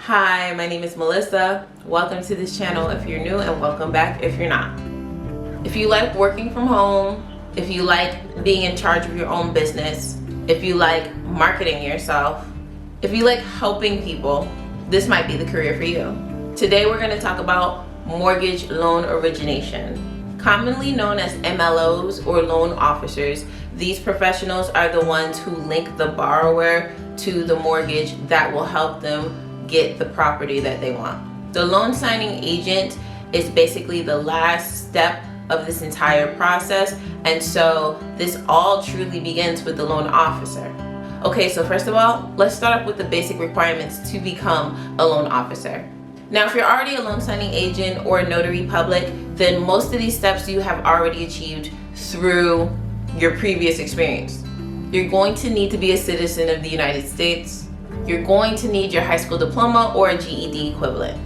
Hi, my name is Melissa. Welcome to this channel if you're new, and welcome back if you're not. If you like working from home, if you like being in charge of your own business, if you like marketing yourself, if you like helping people, this might be the career for you. Today we're going to talk about mortgage loan origination. Commonly known as MLOs or loan officers, these professionals are the ones who link the borrower to the mortgage that will help them get the property that they want. The loan signing agent is basically the last step of this entire process, and so this all truly begins with the loan officer. Okay, so first of all, let's start off with the basic requirements to become a loan officer. Now, if you're already a loan signing agent or a notary public, then most of these steps you have already achieved through your previous experience. You're going to need to be a citizen of the United States. You're going to need your high school diploma or a GED equivalent.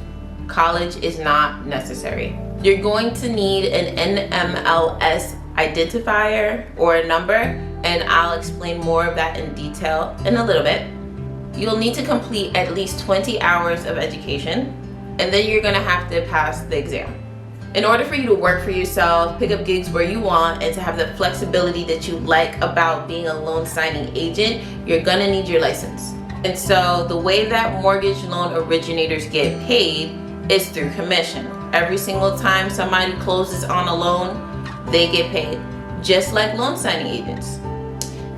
College is not necessary. You're going to need an NMLS identifier or a number, and I'll explain more of that in detail in a little bit. You'll need to complete at least 20 hours of education, and then you're gonna have to pass the exam. In order for you to work for yourself, pick up gigs where you want, and to have the flexibility that you like about being a loan signing agent, you're gonna need your license. And so the way that mortgage loan originators get paid is through commission. Every single time somebody closes on a loan, they get paid, just like loan signing agents.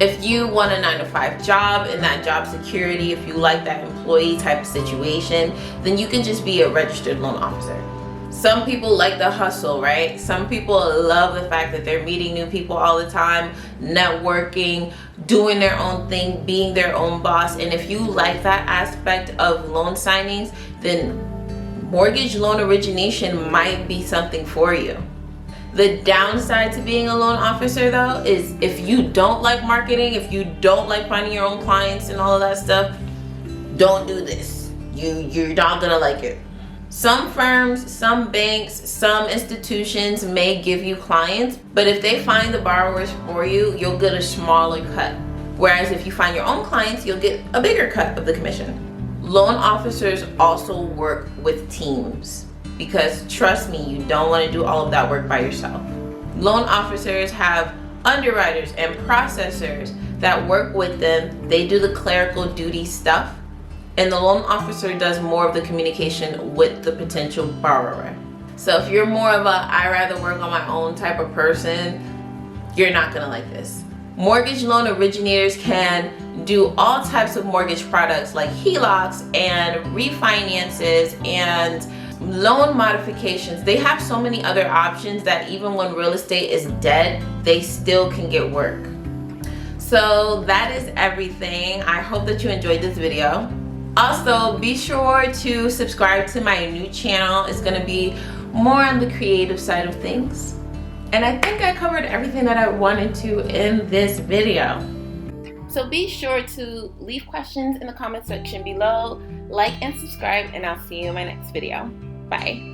If you want a 9-to-5 job and that job security, if you like that employee type of situation, then you can just be a registered loan officer. Some people like the hustle, right? Some people love the fact that they're meeting new people all the time, networking, doing their own thing, being their own boss. And if you like that aspect of loan signings, then mortgage loan origination might be something for you. The downside to being a loan officer, though, is if you don't like marketing, if you don't like finding your own clients and all of that stuff, don't do this. You're not gonna like it. Some firms, some banks, some institutions may give you clients, but if they find the borrowers for you, you'll get a smaller cut. Whereas if you find your own clients, you'll get a bigger cut of the commission. Loan officers also work with teams, because trust me, you don't want to do all of that work by yourself. Loan officers have underwriters and processors that work with them. They do the clerical duty stuff, and the loan officer does more of the communication with the potential borrower. So if you're more of a I rather work on my own type of person, you're not gonna like this. Mortgage loan originators can do all types of mortgage products like HELOCs and refinances and loan modifications. They have so many other options that even when real estate is dead, they still can get work. So that is everything. I hope that you enjoyed this video. Also, be sure to subscribe to my new channel. It's gonna be more on the creative side of things. And I think I covered everything that I wanted to in this video. So be sure to leave questions in the comment section below, like and subscribe, and I'll see you in my next video. Bye.